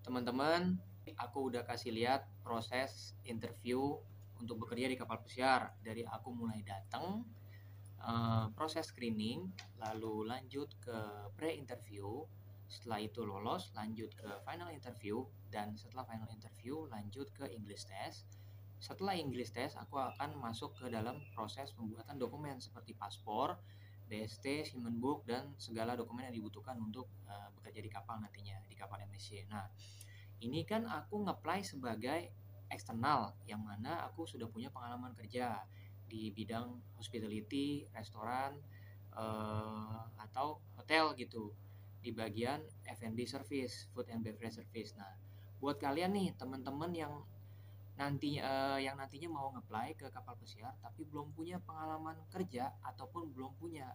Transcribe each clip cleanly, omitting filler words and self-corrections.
Teman-teman, aku udah kasih lihat proses interview untuk bekerja di kapal pesiar. Dari aku mulai datang, proses screening, lalu lanjut ke pre-interview. Setelah itu lolos, lanjut ke final interview, dan setelah final interview lanjut ke English test. Setelah English test, aku akan masuk ke dalam proses pembuatan dokumen seperti paspor, DST, Seaman Book, dan segala dokumen yang dibutuhkan untuk bekerja di kapal nantinya, di kapal MSC. Nah, ini kan aku nge-apply sebagai eksternal, yang mana aku sudah punya pengalaman kerja di bidang hospitality, restoran, atau hotel gitu, di bagian F&B service, food and beverage service. Nah, buat kalian nih teman-teman yang nantinya mau nge-apply ke kapal pesiar tapi belum punya pengalaman kerja ataupun belum punya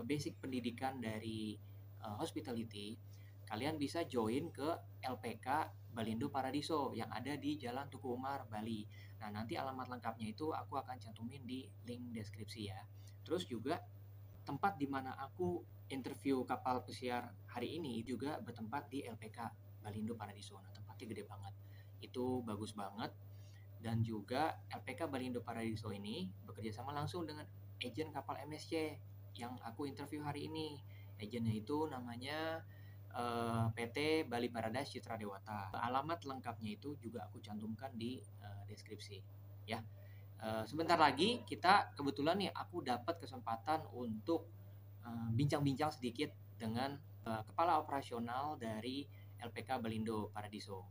basic pendidikan dari hospitality, kalian bisa join ke LPK Balindo Paradiso yang ada di Jalan Tuku Umar, Bali. Nah, nanti alamat lengkapnya itu aku akan cantumin di link deskripsi ya. Terus juga tempat di mana aku interview kapal pesiar hari ini juga bertempat di LPK Balindo Paradiso. Nah, tempatnya gede banget. Itu bagus banget. Dan juga LPK Balindo Paradiso ini bekerja sama langsung dengan agen kapal MSC yang aku interview hari ini. Agennya itu namanya PT Bali Paradise Citra Dewata. Alamat lengkapnya itu juga aku cantumkan di deskripsi ya. Sebentar lagi kita kebetulan nih aku dapat kesempatan untuk bincang-bincang sedikit dengan kepala operasional dari LPK Balindo Paradiso.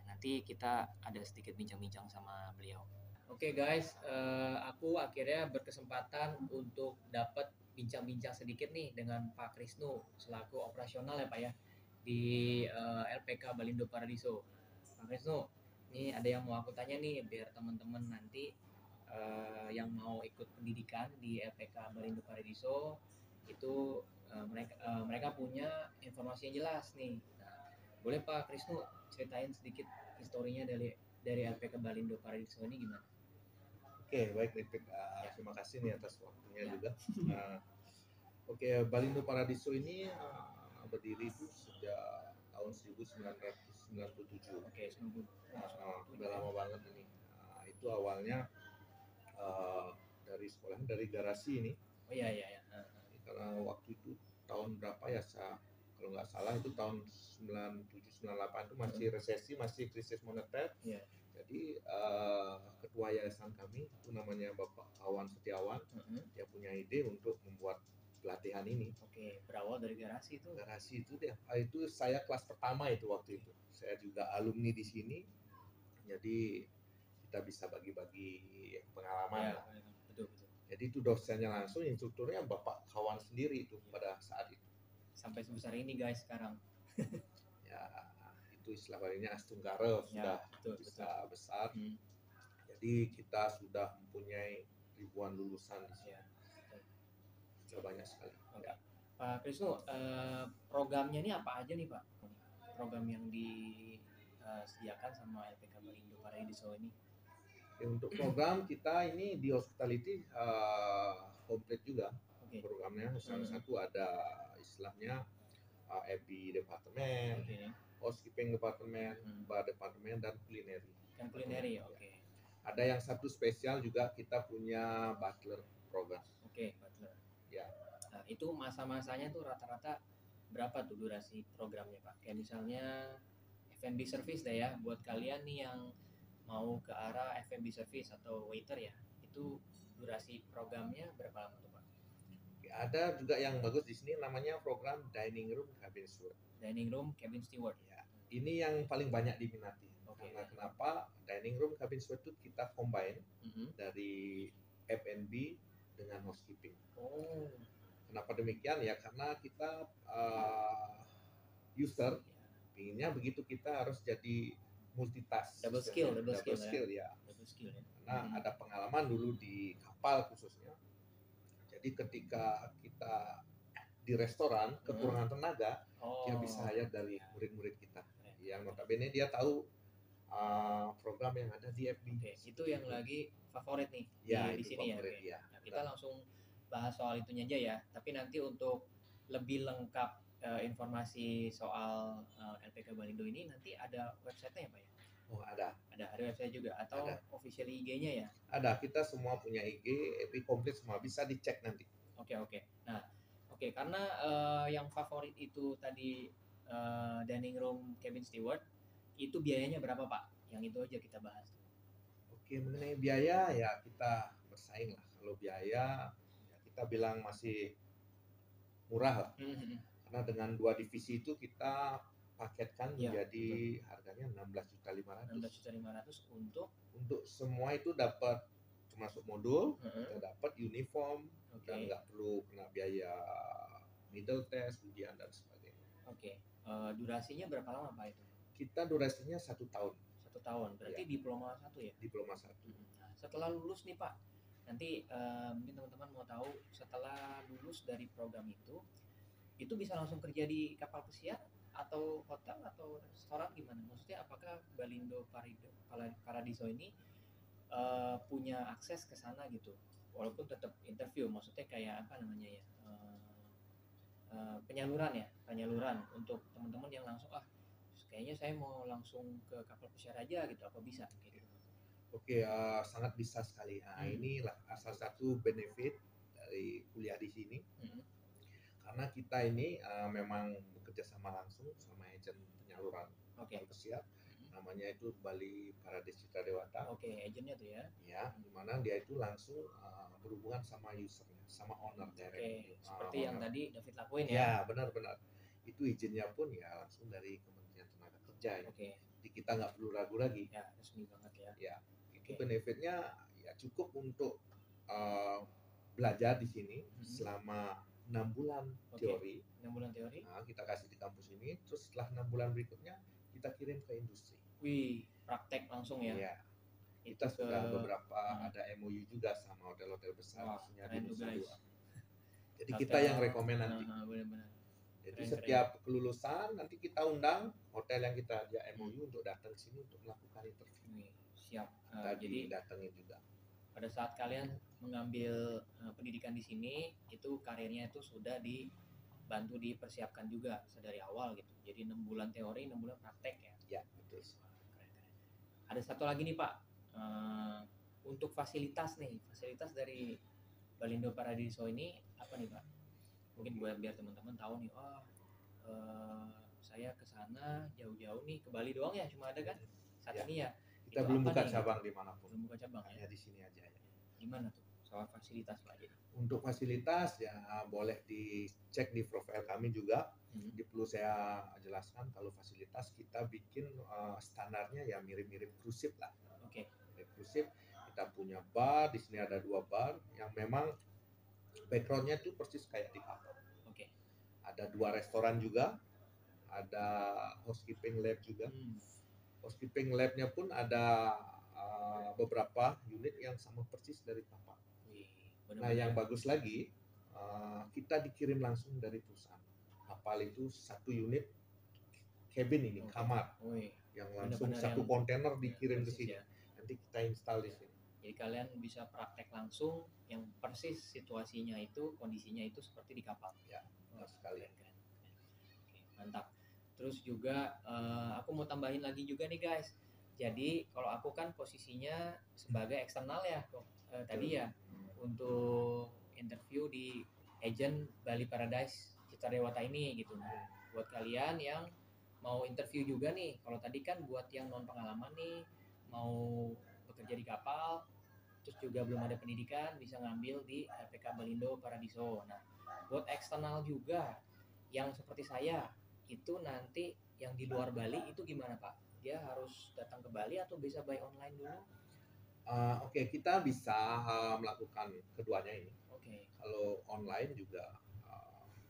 Nanti kita ada sedikit bincang-bincang sama beliau. Oke guys, aku akhirnya berkesempatan untuk dapat bincang-bincang sedikit nih dengan Pak Krisnu selaku operasional ya Pak ya di LPK Balindo Paradiso. Pak Krisnu, ini ada yang mau aku tanya nih biar teman-teman nanti yang mau ikut pendidikan di LPK Balindo Paradiso itu mereka punya informasi yang jelas nih. Nah, boleh Pak Krisnu ceritain sedikit historinya dari LPK Balindo Paradiso ini gimana? Oke, baik David. Terima kasih nih atas waktunya Ya. juga. Oke, Balindo Paradiso ini berdiri itu sejak tahun 1997. Oke, 90. Udah lama banget ini. Itu awalnya dari sekolah dari garasi ini. Oh iya iya. Karena waktu itu tahun berapa ya? Kalau nggak salah itu tahun 97-98 itu masih resesi, masih krisis moneter. Iya. Jadi ketua yayasan kami itu namanya Bapak Awan Setiawan, dia punya ide untuk membuat pelatihan ini. Oke, berawal dari garasi itu. Garasi itu dia, itu saya kelas pertama itu waktu itu. Saya juga alumni di sini, jadi kita bisa bagi-bagi pengalaman Ya, lah. betul. Jadi itu dosennya langsung, instrukturnya Bapak Kawan sendiri itu pada saat itu. Sampai sebesar ini guys sekarang. Ya, itu istilah lainnya Astunggara sudah bisa besar. Jadi kita sudah mempunyai ribuan lulusan di sini. Sudah banyak sekali. Ya. Pak Krisnu, programnya ini apa aja nih Pak? Program yang disediakan sama LPK Balindo Paradiso ini? Untuk program kita ini di hospitality komplit juga. Programnya salah satu ada istilahnya FB departemen, housekeeping departemen, bar departemen, dan culinary. Oke. Ada yang satu spesial juga, kita punya butler program. Oke, butler. Ya. Nah, itu masa-masanya tuh rata-rata berapa tuh durasi programnya Pak? Kayak misalnya F&B service deh ya, buat kalian nih yang mau ke arah F&B service atau waiter ya, itu durasi programnya berapa lama tuh Pak? Ada juga yang bagus di sini namanya program Dining Room Cabin Steward. Dining Room Cabin Steward. Ya, ini yang paling banyak diminati. Karena kenapa Dining Room Cabin Steward itu kita combine dari F&B dengan housekeeping. Kenapa demikian ya? Karena kita user inginnya begitu, kita harus jadi multitask. Double skill ya. Karena ada pengalaman dulu di kapal khususnya. Jadi ketika kita di restoran kekurangan tenaga, dia bisa hire dari murid-murid kita. Yang notabene dia tahu program yang ada di FB. Itu yang lagi favorit nih di sini favorit, ya. Nah, kita langsung bahas soal itunya aja ya. Tapi nanti untuk lebih lengkap informasi soal LPK Balindo ini nanti ada website-nya ya Pak ya? Oh, ada. Ada website juga atau Ada. official IG-nya ya? Ada, kita semua punya IG, EPI komplit semua, bisa dicek nanti. Oke. Nah, karena yang favorit itu tadi dining room cabin steward, itu biayanya berapa Pak? Yang itu aja kita bahas. Oke, mengenai biaya ya kita bersaing lah. Kalau biaya ya kita bilang masih murah lah. Karena dengan 2 divisi itu kita paketkan menjadi harganya 16.500 untuk semua itu dapat termasuk modul, kita dapat uniform, dan nggak perlu kena biaya middle test, ujian dan sebagainya. Durasinya berapa lama Pak itu? Kita durasinya 1 tahun. 1 tahun, berarti diploma 1 ya? Diploma 1. Nah, setelah lulus nih Pak, nanti mungkin teman-teman mau tahu setelah lulus dari program itu bisa langsung kerja di kapal pesiar atau hotel atau restoran gimana? Maksudnya apakah Balindo Paradiso ini punya akses ke sana gitu? Walaupun tetap interview, maksudnya kayak apa namanya ya? Penyaluran untuk teman-teman yang langsung kayaknya saya mau langsung ke kapal pesiar aja gitu, apa bisa gitu? Oke, sangat bisa sekali. Nah, inilah salah satu benefit dari kuliah di sini. Karena kita ini memang bekerja sama langsung sama agen penyaluran kapal pesiar. Namanya itu Bali Paradise Citra Dewata. Agennya tuh ya. Ya, dimana dia itu langsung berhubungan sama usernya, sama owner direct. Seperti yang tadi David lakuin ya. Ya, benar-benar. Itu izinnya pun ya langsung dari Kementerian Tenaga Kerja ya. Jadi kita nggak perlu ragu lagi. Ya, resmi banget ya. Ya, itu benefitnya ya cukup untuk belajar di sini selama 6 bulan teori. 6 bulan teori. Nah, kita kasih di kampus ini, terus setelah 6 bulan berikutnya kita kirim ke industri. Wih, praktek langsung ya. Iya. Kita sudah beberapa ada MOU juga sama hotel-hotel besar, maksudnya di Nusa Dua. Jadi kita yang rekomen nanti. Benar-benar. Jadi setiap kelulusan nanti kita undang hotel yang kita ajak MOU untuk datang ke sini untuk melakukan interview. Siap. Jadi datangin juga. Pada saat kalian mengambil pendidikan di sini, itu karirnya itu sudah dibantu dipersiapkan juga dari awal gitu. Jadi 6 bulan teori, 6 bulan praktek ya. Ya, betul. Keren. Ada satu lagi nih Pak, untuk fasilitas dari Balindo Paradiso ini apa nih Pak? Mungkin biar teman-teman tahu nih, saya ke sana jauh-jauh nih, ke Bali doang ya, cuma ada kan saat ini ya. Kita belum buka cabang dimanapun. Belum buka cabang ya. Di sini aja ya. Gimana tuh soal fasilitas Pak? Untuk fasilitas ya boleh dicek di profil kami juga. Jadi perlu saya jelaskan kalau fasilitas kita bikin standarnya ya mirip-mirip cruise ship lah. Mirip cruise ship. Kita punya bar, di sini ada 2 bar yang memang backgroundnya itu persis kayak di kapal. Ada 2 restoran juga, ada housekeeping lab juga. Housekeeping labnya pun ada beberapa unit yang sama persis dari kapal. Nah, yang bagus lagi, kita dikirim langsung dari perusahaan. Kapal itu 1 unit cabin ini, kamar, yang langsung 1 kontainer dikirim ke sini. Nanti kita install di sini. Jadi kalian bisa praktek langsung yang persis situasinya itu, kondisinya itu seperti di kapal. Ya, benar sekali. Mantap. Terus juga aku mau tambahin lagi juga nih guys. Jadi kalau aku kan posisinya sebagai eksternal ya tadi ya, untuk interview di agent Bali Paradise Citra Dewata ini gitu. Buat kalian yang mau interview juga nih, kalau tadi kan buat yang non pengalaman nih, mau bekerja di kapal, terus juga belum ada pendidikan, bisa ngambil di LPK Balindo Paradiso. Nah, buat eksternal juga yang seperti saya itu nanti yang di luar Bali itu gimana Pak? Dia harus datang ke Bali atau bisa buy online dulu? Kita bisa melakukan keduanya ini. Kalau online juga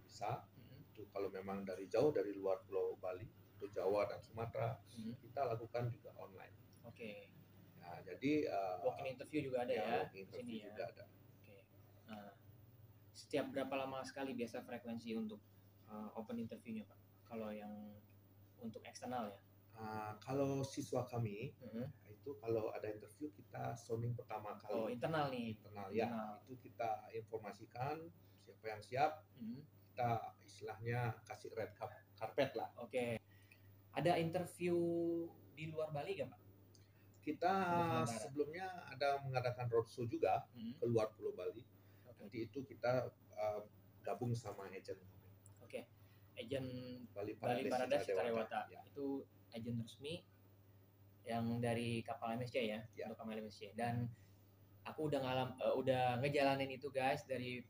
bisa. Itu kalau memang dari jauh, dari luar Pulau Bali, atau Jawa dan Sumatera, kita lakukan juga online. Nah, jadi walk-in interview juga ada ya? Walk-in interview juga ada. Nah, setiap berapa lama sekali biasa frekuensi untuk open interviewnya Pak? Kalau yang untuk eksternal ya? Kalau siswa kami itu kalau ada interview kita sounding pertama kali. Internal nih. Internal ya, itu kita informasikan siapa yang siap, kita istilahnya kasih red carpet lah. Oke. Ada interview di luar Bali gak Pak? Kita sebelumnya ada mengadakan roadshow juga ke luar Pulau Bali. Nanti itu kita gabung sama agen. Oke. Agen Bali Paradise Citra Dewata. Ya. Itu agen resmi yang dari kapal MSC ya, untuk kapal MSC. Dan aku udah ngejalanin itu guys dari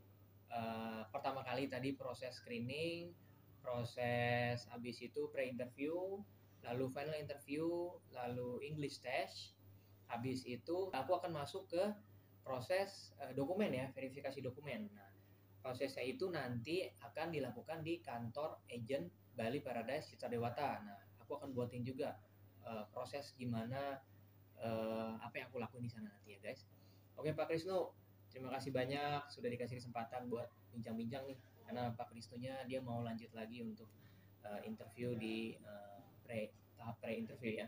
pertama kali tadi proses screening, proses habis itu pre-interview, lalu final interview, lalu English test. Habis itu aku akan masuk ke proses dokumen ya, verifikasi dokumen. Nah, prosesnya itu nanti akan dilakukan di kantor agent Bali Paradise Citra Dewata. Nah, aku akan buatin juga proses gimana apa yang aku lakuin di sana nanti ya guys. Oke Pak Krisno, terima kasih banyak sudah dikasih kesempatan buat bincang-bincang nih. Karena Pak Krisnonya dia mau lanjut lagi untuk interview di tahap pre-interview ya.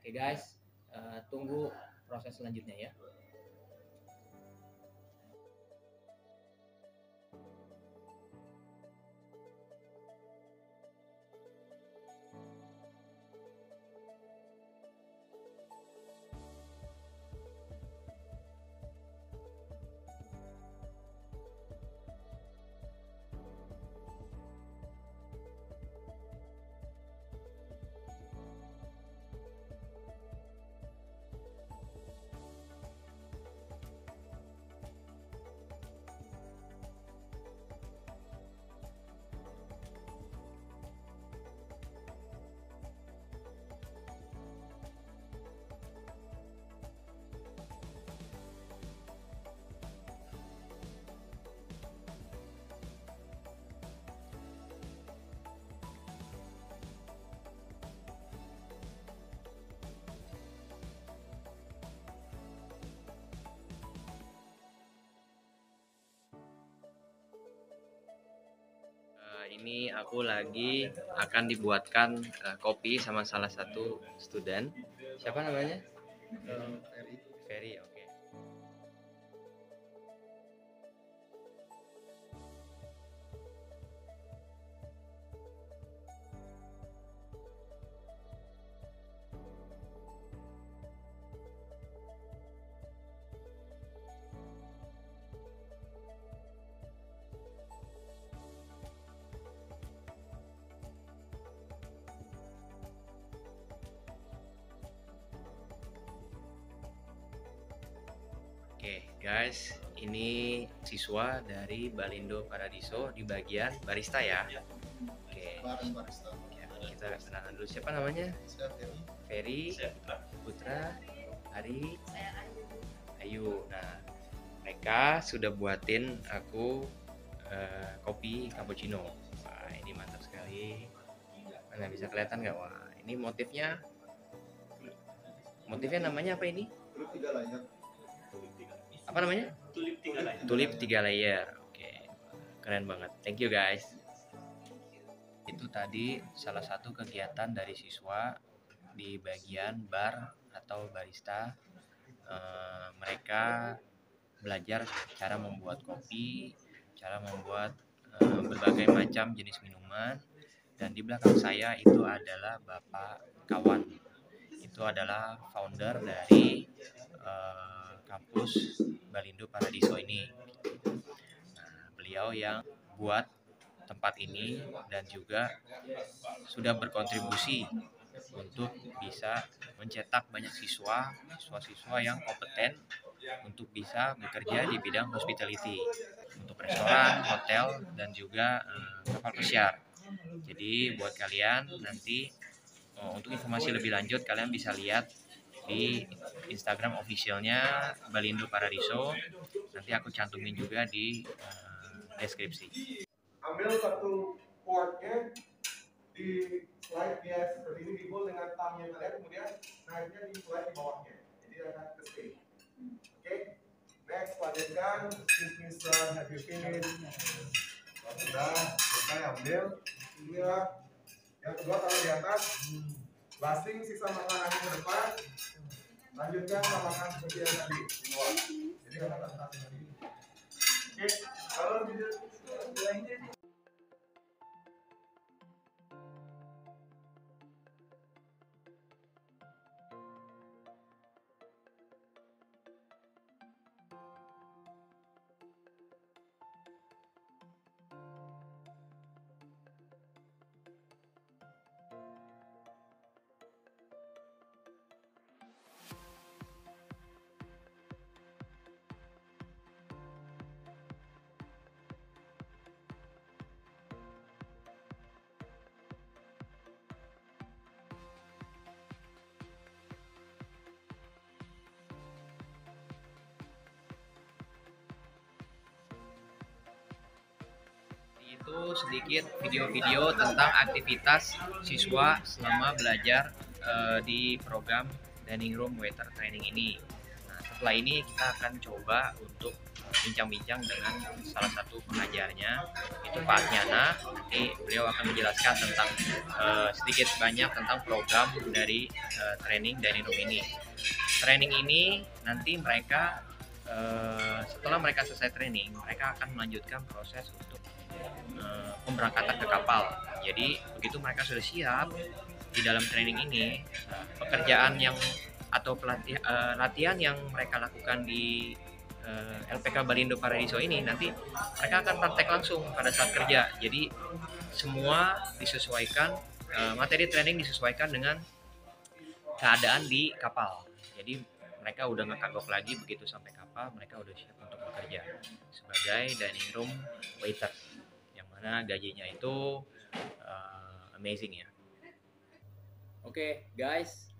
Oke guys, tunggu proses selanjutnya ya. Ini aku lagi akan dibuatkan kopi sama salah satu student. Siapa namanya? Ferry. Oke. Oke guys, ini siswa dari Balindo Paradiso di bagian barista ya. Oke. Ya, kita kenalan dulu. Siapa namanya? Ferry, Putra, Ari, Ayu. Nah, mereka sudah buatin aku kopi cappuccino. Wah, ini mantap sekali. Mana bisa kelihatan nggak? Wah, ini motifnya namanya apa ini? Apa namanya? Tulip 3 layer. Oke. Keren banget. Thank you guys. Itu tadi salah satu kegiatan dari siswa di bagian bar atau barista. Mereka belajar cara membuat kopi, cara membuat berbagai macam jenis minuman. Dan di belakang saya itu adalah Bapak Kawan. Itu adalah founder dari kampus Balindo Paradiso ini. Nah, beliau yang buat tempat ini dan juga sudah berkontribusi untuk bisa mencetak banyak siswa-siswa yang kompeten untuk bisa bekerja di bidang hospitality untuk restoran, hotel, dan juga kapal pesiar. Jadi buat kalian nanti untuk informasi lebih lanjut kalian bisa lihat di Instagram officialnya Balindo Paradiso. Nanti aku cantumin juga di deskripsi. Ambil satu portnya, di slide dia seperti ini, dibol dengan thumbnya tadi, kemudian naiknya di slide di bawahnya, jadi akan ke stage. Oke, next lanjutkan. Excuse me sir, have you finished? Sudah selesai, ambil. Inilah yang kedua, taruh di atas. Lasting sisa makanannya ke depan. Lanjutkan tambahkan seperti yang tadi. Jadi akan tadi. Oke, kalau sedikit video-video tentang aktivitas siswa selama belajar di program Dining Room Waiter Training ini. Nah, setelah ini kita akan coba untuk bincang-bincang dengan salah satu pengajarnya, itu Pak Atnyana. Nanti beliau akan menjelaskan tentang sedikit banyak tentang program dari training Dining Room ini. Training ini nanti mereka setelah mereka selesai training, mereka akan melanjutkan proses untuk pemberangkatan ke kapal. Jadi begitu mereka sudah siap di dalam training ini, pekerjaan yang atau latihan yang mereka lakukan di LPK Balindo Paradiso ini, nanti mereka akan praktek langsung pada saat kerja. Jadi semua disesuaikan, materi training disesuaikan dengan keadaan di kapal. Jadi mereka udah nggak kagok lagi begitu sampai kapal, mereka udah siap untuk bekerja sebagai dining room waiter, yang mana gajinya itu amazing ya. Oke, guys,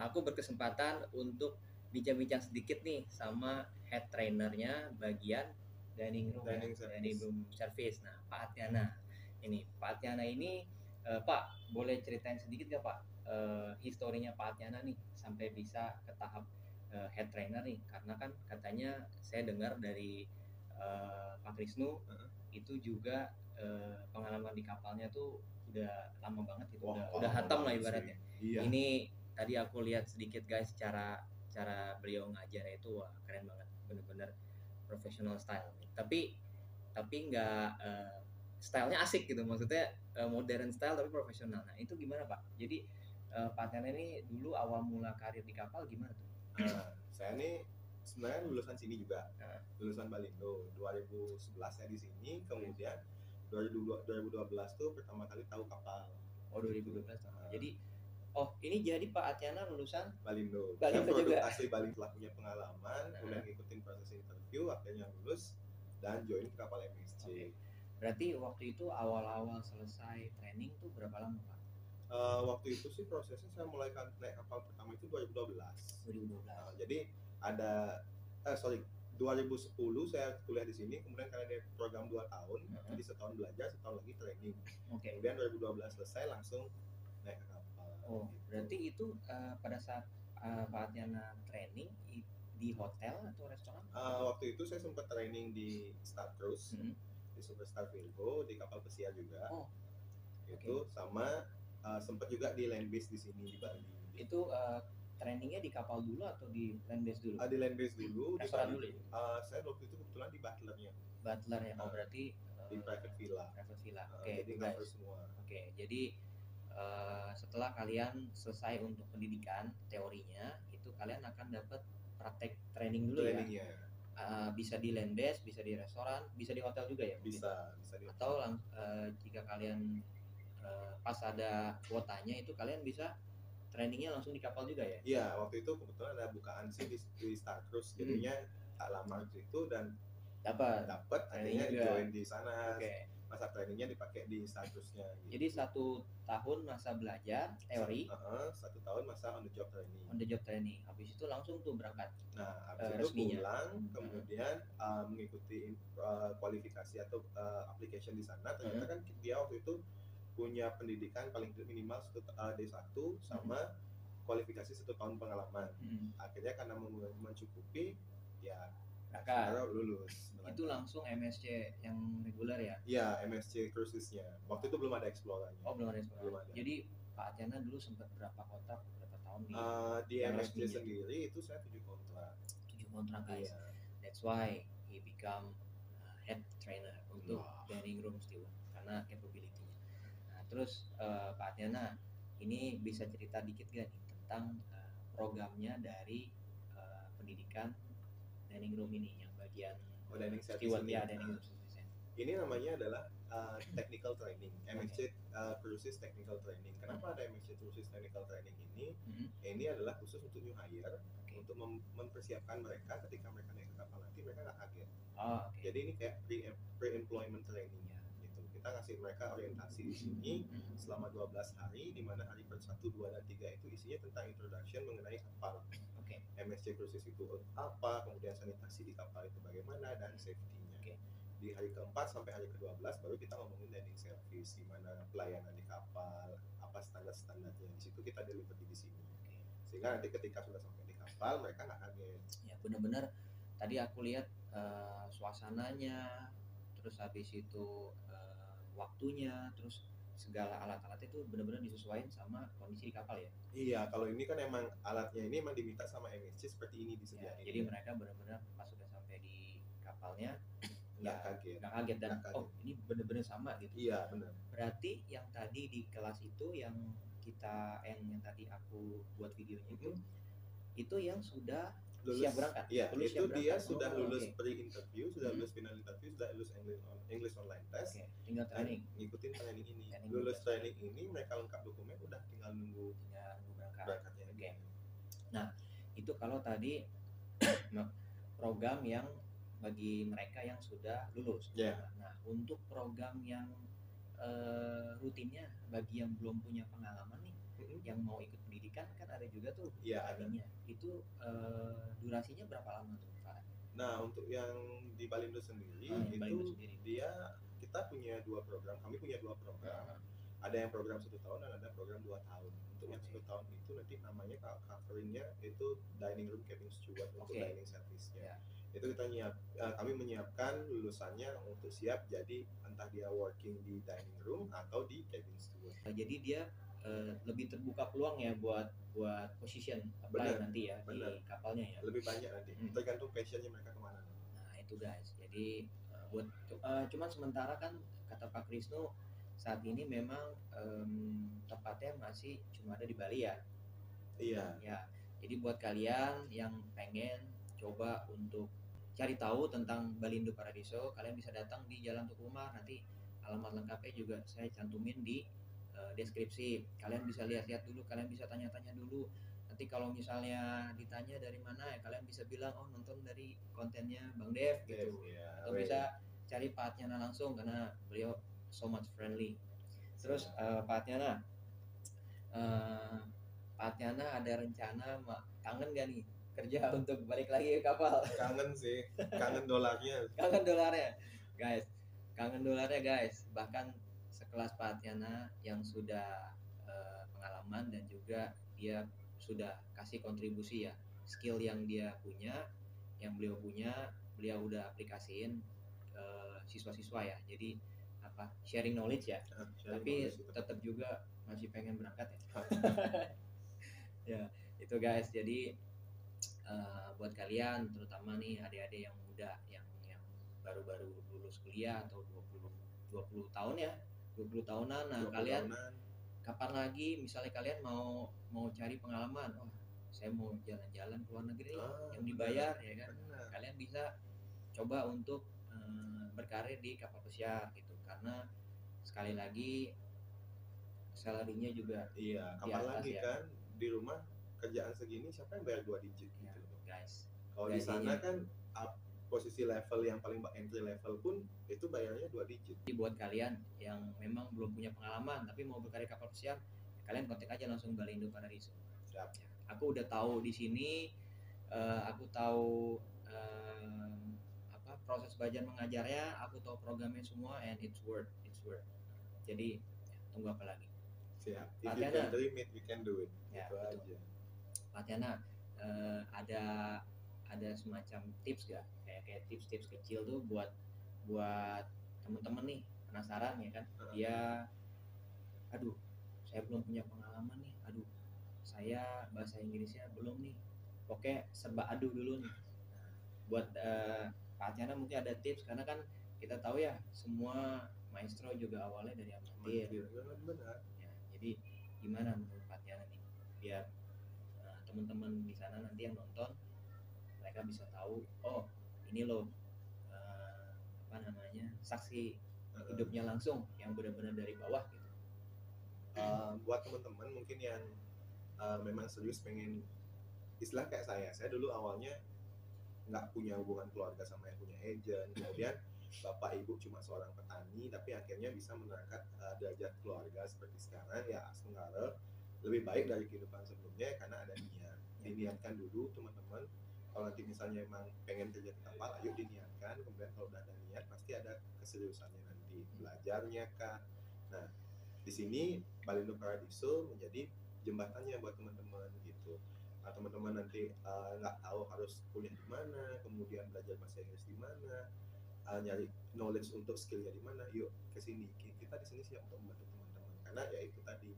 aku berkesempatan untuk bincang-bincang sedikit nih sama head trainernya bagian dining room service. Nah, Pak Atnyana. Ini Pak Atnyana ini, Pak, boleh ceritain sedikit nggak Pak, historinya Pak Atnyana nih sampai bisa ke tahap head trainer nih? Karena kan katanya saya dengar dari Pak Krisnu itu juga pengalaman di kapalnya tuh udah lama banget itu, udah hatam lah ibaratnya. Iya. Ini tadi aku lihat sedikit guys, cara beliau ngajar itu wah keren banget, bener-bener professional style. Tapi nggak stylenya asik gitu, maksudnya modern style tapi profesional. Nah itu gimana Pak? Jadi Pak Atnyana ini dulu awal mula karir di kapal gimana tuh? Saya nih sebenarnya lulusan sini juga, lulusan Balindo. 2011 saya di sini, kemudian 2012 tuh pertama kali tahu kapal. Oh 2012. Jadi ini jadi Pak Atnyana lulusan Balindo. Balindo juga. Asli Balindo, setelah punya pengalaman, udah ngikutin proses interview, akhirnya lulus dan join kapal MSC. Okay. Berarti waktu itu awal-awal selesai training tuh berapa lama Pak? Waktu itu sih prosesnya saya mulai naik kapal pertama itu 2012. Jadi ada 2010 saya kuliah di sini, kemudian karena dia program 2 tahun, jadi setahun belajar, setahun lagi training. Kemudian 2012 selesai langsung naik ke kapal. Oh, berarti itu pada saat Pak Atnyana training di hotel atau restoran? Waktu itu saya sempat training di Star Cruise, di Superstar Virgo, di kapal pesiar juga. Itu sama sempat juga di land base di sini di Bali. Itu trainingnya di kapal dulu atau di land base dulu? Di land base dulu. Restoran dulu ya? Saya waktu itu kebetulan di butlernya. Butler ya, berarti di private villa. Oke, jadi cover semua. Oke, jadi setelah kalian selesai untuk pendidikan teorinya, itu kalian akan dapat praktek training dulu ya? Bisa di land base, bisa di restoran, bisa di hotel juga ya? Bisa di hotel. Atau jika kalian pas ada kuotanya itu kalian bisa trainingnya langsung di kapal juga ya? Iya, waktu itu kebetulan ada bukaan sih di Star Cruise, jadinya tak lama itu dan dapat akhirnya join di sana. Masa trainingnya dipakai di Star Cruise-nya gitu. Jadi 1 tahun masa belajar teori, 1 tahun masa on the job training. Habis itu langsung tuh berangkat. Nah, habis itu pulang, kemudian mengikuti kualifikasi atau application di sana. Ternyata kan dia waktu itu punya pendidikan paling minimal D1 sama kualifikasi 1 tahun pengalaman. Akhirnya karena mencukupi ya sekarang lulus. Itu langsung MSC yang reguler ya? Iya, MSC Cruises-nya. Waktu itu belum ada Explorernya. Oh, belum ada. Jadi Pak Atnyana dulu sempat berapa kontrak, berapa tahun di MSC sendiri itu saya 7 kontrak. 7 kontrak guys. That's why he become head trainer untuk dining room steward karena capability-nya. Nah, terus Pak Atnyana ini bisa cerita dikit gak nih tentang programnya dari pendidikan dining room ini yang bagian dining steward ya, dining room service. Ini namanya adalah technical training, MSC Cruises Technical Training. Kenapa ada MSC Cruises Technical Training ini? Ini adalah khusus untuk new hire, untuk mempersiapkan mereka ketika mereka naik ke kapal nanti mereka nggak kaget. Jadi ini kayak pre-employment training gitu. Kita ngasih mereka orientasi di sini selama 12 hari, di mana hari per 1, 2, dan 3 itu isinya tentang introduction mengenai kapal. MSC Cruises itu apa, kemudian sanitasi di kapal itu bagaimana, dan safety-nya. di hari keempat sampai hari ke-12 baru kita ngomongin dining service, gimana pelayanan di kapal, apa standar-standarnya. Di situ kita delivery di sini. Sehingga nanti ketika sudah sampai di kapal mereka nggak kaget. Ya benar-benar tadi aku lihat suasananya, terus habis itu waktunya, terus segala alat-alat itu benar-benar disesuaikan sama kondisi di kapal ya. Iya, kalau ini kan emang alatnya ini emang diminta sama MSC seperti ini disediain. Ya, jadi mereka benar-benar pas sudah sampai di kapalnya nggak kaget dan nggak kaget. Oh ini benar-benar sama gitu. Iya benar. Berarti yang tadi di kelas itu yang tadi aku buat videonya itu yang sudah lulus, siap berangkat. Iya, itu dia sudah lulus okay. pre-interview, sudah lulus final interview, sudah lulus English online test. Okay. Tinggal training. Ngikutin training ini. Training lulus training ini mereka lengkap dokumen, udah tinggal nunggu berangkatnya. Okay. Nah, itu kalau tadi program yang bagi mereka yang sudah lulus. Yeah. Nah, untuk program yang rutinnya bagi yang belum punya pengalaman nih, yang mau ikut pendidikan kan ada juga tuh tadinya. Itu durasinya berapa lama tuh Pak? Nah, untuk yang di Balindo sendiri kita punya dua program. Kami punya dua program. Ada yang program 1 tahun dan ada program 2 tahun. Untuk yang 1 tahun itu nanti namanya coveringnya itu dining room cabin steward untuk dining service-nya. Itu kami menyiapkan lulusannya untuk siap jadi entah dia working di dining room atau di cabin steward. Jadi dia lebih terbuka peluang ya buat position apply nanti ya di kapalnya ya. Lebih banyak nanti. Tergantung passionnya mereka kemana. Nah itu guys. Jadi buat cuman sementara kan kata Pak Krisno saat ini memang tempatnya masih cuma ada di Bali ya. Iya. Ya. Jadi buat kalian yang pengen coba untuk cari tahu tentang Balindo Paradiso, kalian bisa datang di Jalan Tuku Umar. Nanti alamat lengkapnya juga saya cantumin di deskripsi. Kalian bisa lihat-lihat dulu, kalian bisa tanya-tanya dulu. Nanti kalau misalnya ditanya dari mana ya kalian bisa bilang oh nonton dari kontennya Bang Dev gitu. Atau bisa cari Pak Atnyana langsung karena beliau so much friendly. Terus Pak Atnyana ada rencana kangen gak nih kerja untuk balik lagi ke kapal? Kangen sih, kangen dolarnya. Kangen dolarnya guys. Bahkan sekelas Pak Atnyana yang sudah pengalaman dan juga dia sudah kasih kontribusi ya, skill yang dia punya, yang beliau punya, beliau udah aplikasiin ke siswa-siswa ya. Jadi sharing knowledge ya. Tapi tetap juga masih pengen berangkat ya. Ya itu guys. Jadi buat kalian terutama nih adik-adik yang muda yang baru-baru lulus kuliah atau 20 tahun ya, 20 tahunan. Nah, kalian kapan lagi misalnya kalian mau cari pengalaman, saya mau jalan-jalan ke luar negeri yang dibayar ya kan. Kalian bisa coba untuk berkarir di kapal pesiar gitu. Karena sekali lagi salarinya juga kapan lagi ya. Kan di rumah kerjaan segini siapa yang bayar 2 digit gitu guys. Kalau di sana kan posisi level yang paling entry level pun itu bayarnya 2 digit. Jadi buat kalian yang memang belum punya pengalaman tapi mau berkarir kapal pesiar, kalian kontak aja langsung Balindo Paradiso. Siap. Aku udah tahu di sini, aku tahu proses belajar mengajarnya, aku tahu programnya semua, and it's worth. Jadi tunggu apa lagi? Siap. If you can dream it, you can do it. Ya, itu aja. Pak Atnyana, ada semacam tips gak? Kayak tips-tips kecil tuh buat teman-teman nih penasaran ya kan? Dia, saya belum punya pengalaman nih. Saya bahasa Inggrisnya belum nih. Oke, serba dulu nih. Buat Pak Atnyana mungkin ada tips karena kan kita tahu ya semua maestro juga awalnya dari amatir. Benar. Ya, jadi gimana menurut Pak Atnyana nih biar teman-teman di sana nanti yang nonton mereka bisa tahu ini loh saksi hidupnya langsung yang benar-benar dari bawah gitu. Buat teman-teman mungkin yang memang serius pengen istilah kayak saya dulu awalnya nggak punya hubungan keluarga sama yang punya agent, kemudian bapak ibu cuma seorang petani tapi akhirnya bisa menerangkan derajat keluarga seperti sekarang ya sebenarnya lebih baik dari kehidupan sebelumnya karena ada niat. Diniatkan dulu teman-teman Kalau nanti misalnya emang pengen kerja di kapal, ayo diniatkan. Kemudian kalau udah ada niat, pasti ada keseriusannya nanti belajarnya kah. Nah, di sini Balindo Paradiso menjadi jembatannya buat teman-teman gitu. Nah, teman-teman nanti nggak tahu harus kuliah di mana, kemudian belajar bahasa Inggris di mana, nyari knowledge untuk skillnya di mana, yuk ke sini. Kita di sini siap untuk membantu teman-teman. Karena ya itu tadi,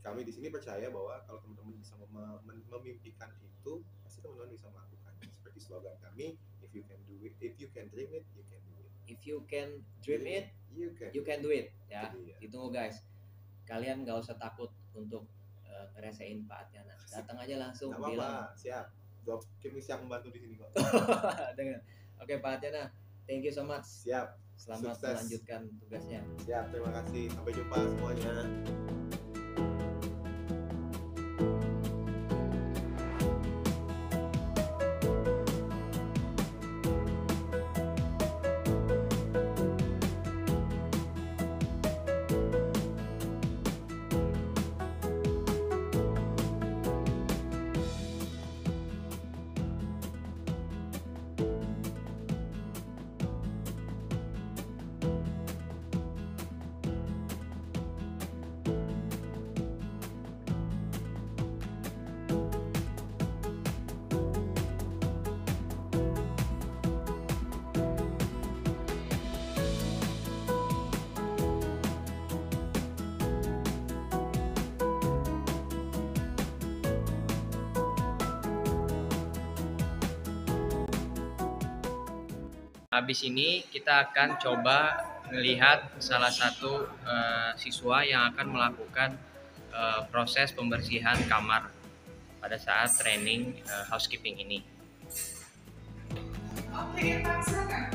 kami di sini percaya bahwa kalau teman-teman bisa memimpikan itu, pasti teman-teman bisa melakukan. Seperti slogan kami, if you can do it, if you can dream it, you can do it. If you can dream it, you can do it. Ya, ditunggu guys. Kalian nggak usah takut untuk ngerasain Pak Atyana. Datang aja langsung. Nggak apa-apa, siap. Kami siap membantu di sini kok. Oke Pak Atyana, thank you so much. Siap. Selamat Sukses. melanjutkan tugasnya. Siap, terima kasih. Sampai jumpa semuanya. Habis ini kita akan coba melihat salah satu siswa yang akan melakukan proses pembersihan kamar pada saat training housekeeping ini. Oke, Pak, silakan.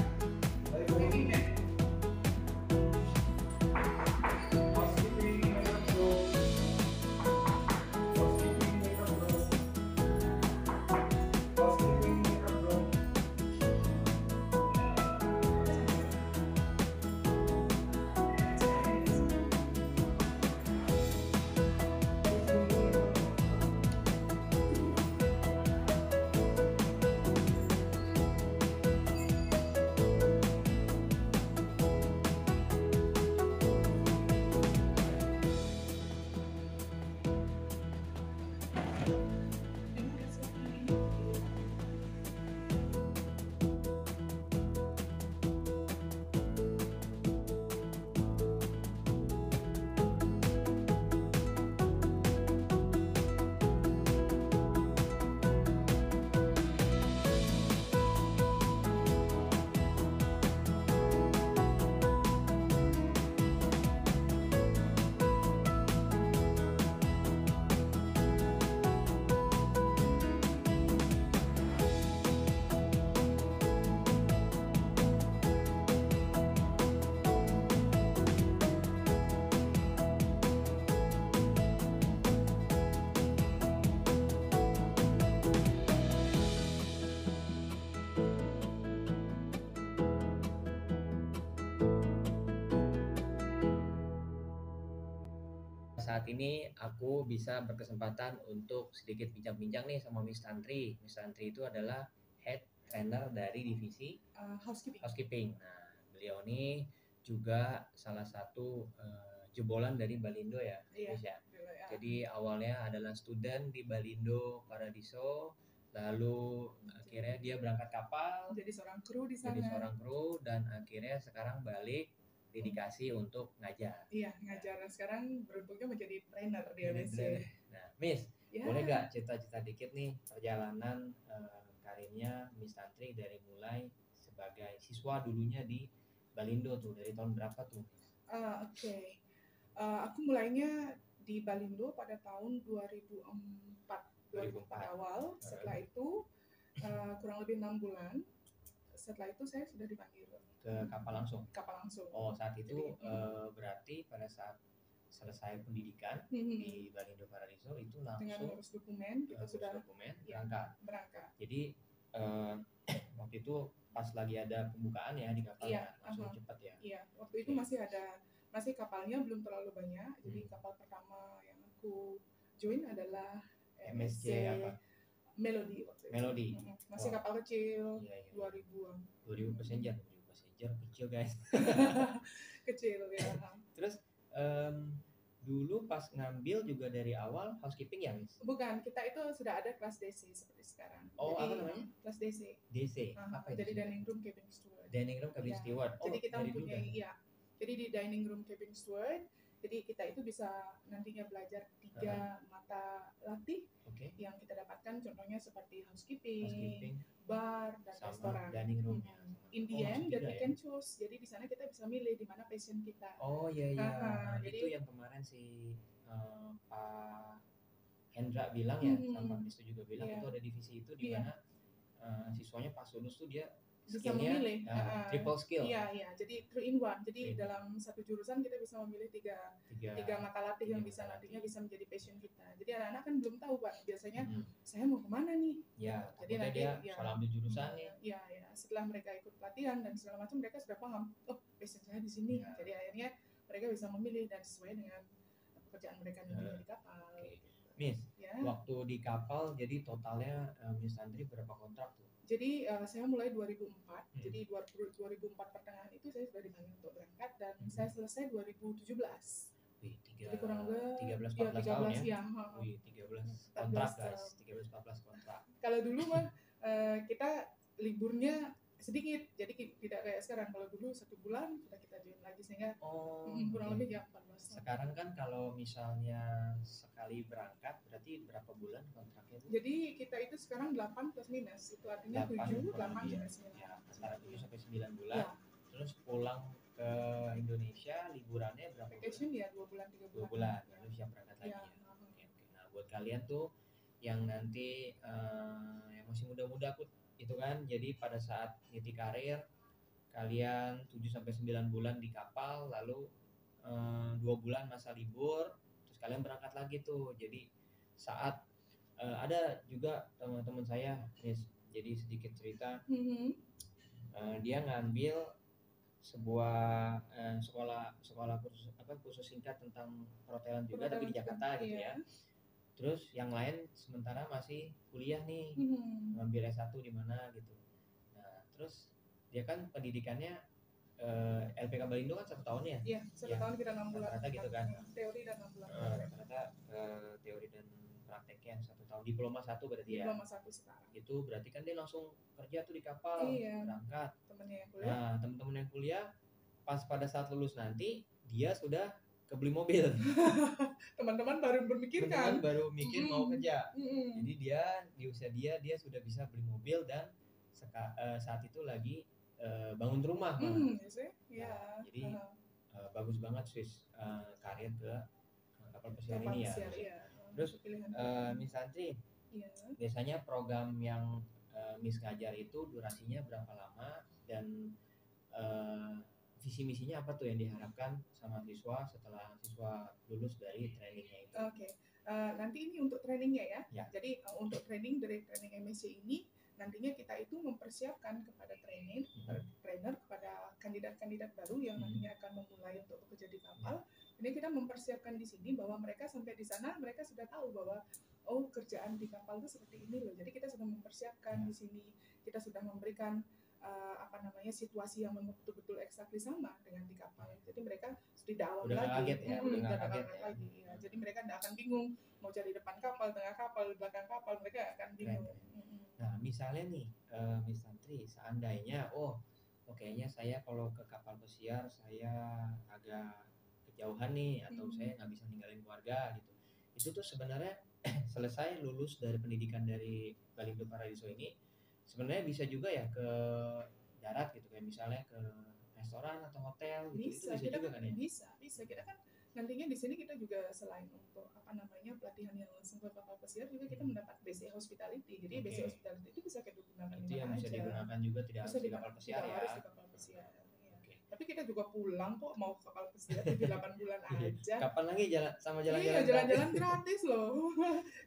Saat ini aku bisa berkesempatan untuk sedikit bincang-bincang nih sama Miss Tantri. Miss Tantri itu adalah head trainer dari divisi housekeeping. Nah, beliau ini juga salah satu jebolan dari Balindo ya, Miss ya. Jadi awalnya adalah student di Balindo Paradiso, lalu akhirnya dia berangkat kapal, jadi seorang kru di sana. Jadi seorang kru dan akhirnya sekarang balik dedikasi untuk ngajar. Iya, ngajar. Sekarang beruntungnya menjadi trainer di MSc. Nah, Miss, boleh nggak cerita-cerita dikit nih perjalanan karirnya Miss Tantri dari mulai sebagai siswa dulunya di Balindo tuh, dari tahun berapa tuh? Oke. Aku mulainya di Balindo pada tahun 2004 awal. Setelah itu kurang lebih 6 bulan. Setelah itu saya sudah dipanggil ke kapal langsung. Oh, saat itu berarti pada saat selesai pendidikan di Balindo Paradiso itu langsung dengan ngurus dokumen kita sudah berangkat. Jadi waktu itu pas lagi ada pembukaan ya di kapal langsung cepat ya. Iya, waktu itu masih kapalnya belum terlalu banyak. Jadi kapal pertama yang aku join adalah MSC apa? Melody waktu itu. Melody. Masih Wow. kapal kecil, Iya. 2000-an. 2000 passenger kecil guys. Kecil ya. Terus dulu pas ngambil juga dari awal housekeeping ya, Miss? Bukan, kita itu sudah ada kelas DC seperti sekarang. Oh, jadi, apa namanya? Kelas DC. DC. Apa itu? Jadi dining room cabin steward. Dining room cabin steward. Oh, jadi kita mempunyai jadi di dining room cabin steward, jadi kita itu bisa nantinya belajar 3 mata latih yang kita dapatkan, contohnya seperti housekeeping, bar, dan restoran. Dining room. In the end, that we can choose. Jadi di sana kita bisa milih di mana passion kita. Oh iya. Jadi itu yang kemarin si Pak Hendra bilang ya, sama Pak Kristo juga bilang itu ada divisi itu di mana siswanya pas lulus tuh dia bisa memilih triple skill. Iya. Jadi 3 in 1. Jadi dalam satu jurusan kita bisa memilih tiga mata latih yang bisa nantinya bisa menjadi passion kita. Jadi anak-anak kan belum tahu Pak. Biasanya saya mau kemana nih? Ya. Jadi nanti dia salah ambil jurusan nih. Iya. Setelah mereka ikut pelatihan dan segala macam, mereka sudah paham. Oh, passion saya di sini. Jadi akhirnya mereka bisa memilih dan sesuai dengan pekerjaan mereka nantinya di kapal. Miss, waktu di kapal jadi totalnya Miss Andri berapa kontrak tuh? Jadi saya mulai 2004. Jadi 2004 pertengahan itu saya sudah dipanggil untuk berangkat dan saya selesai 2017. Jadi kurang lebih 13-14 tahun ya? Wih, 13 kontrak guys, 13-14 kontrak. Kalau dulu mah kita liburnya sedikit, jadi tidak kayak sekarang. Kalau dulu 1 bulan kita join lagi sehingga kurang lebih 14. Sekarang kan kalau misalnya sekali berangkat berarti berapa bulan kontraknya itu? Jadi kita itu sekarang 8 plus minus, itu artinya 7, 8 minus. Ya, antara 7 sampai 9 bulan. Terus pulang ke Indonesia liburannya berapa vacation bulan? Ya 2 bulan 3 bulan. 2 bulan, lalu siap berangkat lagi ya. Oke. Nah, buat kalian tuh yang nanti yang masih muda-muda itu kan, jadi pada saat niti karir kalian 7 sampai 9 bulan di kapal, lalu 2 bulan masa libur, terus kalian berangkat lagi tuh. Jadi saat ada juga teman-teman saya, jadi sedikit cerita, dia ngambil sebuah sekolah kursus singkat tentang perhotelan juga, tapi di Jakarta gitu ya. Terus yang lain sementara masih kuliah nih, ngambil S1 di mana gitu. Nah, terus dia kan pendidikannya LPK Balindo kan 1 tahun ya? Iya, 1 tahun kita 6 bulan. Rata-rata gitu kan? Teori dan 6 bulan. Rata-rata teori dan prakteknya 1 tahun. Diploma 1 berarti ya? Diploma 1 sekarang. Itu berarti kan dia langsung kerja tuh di kapal, berangkat. Temennya yang kuliah. Nah, teman-teman yang kuliah pas pada saat lulus nanti dia sudah kebeli mobil. Teman-teman baru berpikirkan. Baru mikir mau kerja. Jadi dia di usia dia sudah bisa beli mobil dan saat itu lagi bangun rumah. Jadi bagus banget Swiss karir ke kapal pesiar ini ya. Terus Miss Andri, biasanya program yang Miss ngajar itu durasinya berapa lama dan visi misinya apa tuh yang diharapkan sama siswa setelah siswa lulus dari trainingnya itu? Oke. Nanti ini untuk trainingnya ya. Jadi untuk training dari training MSc ini nantinya kita itu mempersiapkan kepada trainer kepada kandidat-kandidat baru yang nantinya akan memulai untuk bekerja di kapal. Ini kita mempersiapkan di sini bahwa mereka sampai di sana mereka sudah tahu bahwa kerjaan di kapal itu seperti ini loh. Jadi kita sudah mempersiapkan di sini, kita sudah memberikan situasi yang memang betul-betul exactly sama dengan di kapal. Jadi mereka tidak awam lagi. Udah kaget lagi. Ya. Jadi mereka tidak akan bingung mau cari depan kapal, tengah kapal, belakang kapal, mereka akan bingung. Nah, misalnya nih, Miss Andri, seandainya, kayaknya saya kalau ke kapal pesiar saya agak kejauhan nih, atau saya nggak bisa ninggalin keluarga gitu. Itu tuh sebenarnya selesai lulus dari pendidikan dari Balindo Paradiso ini, sebenarnya bisa juga ya ke darat gitu, kayak misalnya ke restoran atau hotel gitu. Bisa juga kan ya? Bisa. Kita kan nantinya di sini kita juga selain untuk pelatihan yang langsung ke kapal pesiar juga kita mendapat basic hospitality. Jadi basic hospitality itu bisa kita gunakan itu yang bisa digunakan juga, tidak harus di kapal pesiar ya. Harus di kapal pesiar. Tapi kita juga pulang kok, mau ke kapal pesiar 7-8 bulan aja. Kapan lagi jalan-jalan? Iya, jalan-jalan gratis loh.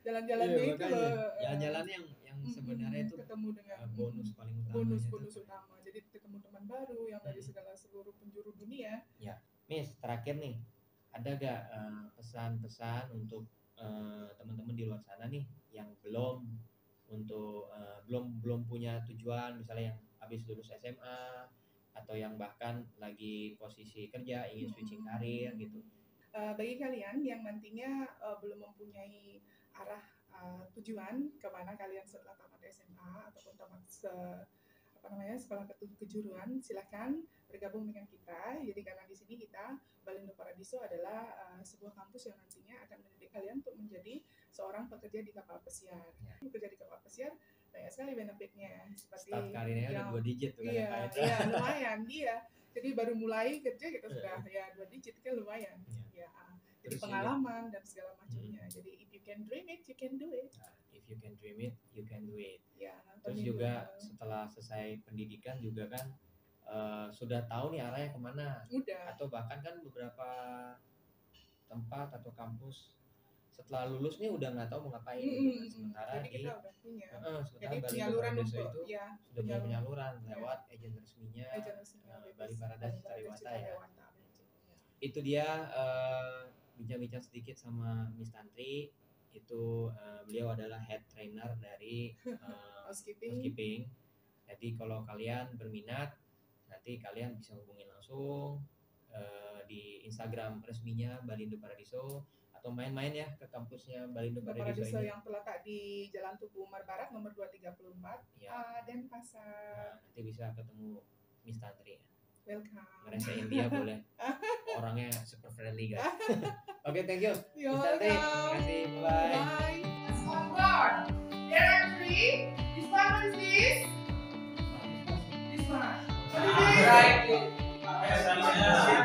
Jalan-jalan itu loh. Jalan-jalan yang sebenarnya itu ketemu dengan bonus paling utama. Bonus utama. Jadi ketemu teman baru yang dari seluruh penjuru dunia. Ya, Miss, terakhir nih, ada gak pesan-pesan untuk teman-teman di luar sana nih yang belum untuk belum punya tujuan, misalnya yang habis lulus SMA atau yang bahkan lagi posisi kerja ingin switching karir gitu. Bagi kalian yang nantinya belum mempunyai arah tujuan kemana kalian setelah tamat SMA ataupun tamat sekolah kejuruan, silakan bergabung dengan kita. Jadi karena di sini kita Balindo Paradiso adalah sebuah kampus yang nantinya akan mendidik kalian untuk menjadi seorang pekerja di kapal pesiar. Bekerja di kapal pesiar banyak sekali benefitnya. Seperti start karirnya udah 2 digit tuh kan. Iya, lumayan dia. Jadi baru mulai kerja kita sudah ya 2 digit kan lumayan. Ya. Jadi pengalaman dan segala macamnya. Jadi if you can dream it, you can do it. If you can dream it, you can do it. Ya, terus juga setelah selesai pendidikan juga kan sudah tahu nih arahnya kemana. Udah. Atau bahkan kan beberapa tempat atau kampus setelah lulus nih udah nggak tahu mau ngapain. Sementara jadi kita udah punya. Sementara Bali Paradiso itu sudah punya penyaluran lewat agen resminya Bali Paradiso Tariwata ya. Itu dia bincang-bincang sedikit sama Miss Tantri. Itu beliau adalah head trainer dari housekeeping. Jadi kalau kalian berminat nanti kalian bisa hubungi langsung di Instagram resminya Balindo Paradiso atau main-main ya ke kampusnya Balindo Paradiso yang terletak di Jalan Tugu Umar Barat nomor 234 ya. Denpasar. Nanti bisa ketemu Miss Tantri. Welcome. Ngerasain dia boleh. Orangnya super friendly guys. Oke, thank you. Miss Tantri. Terima kasih. Bye. On board. There are 3. This one is this. This one. What is this?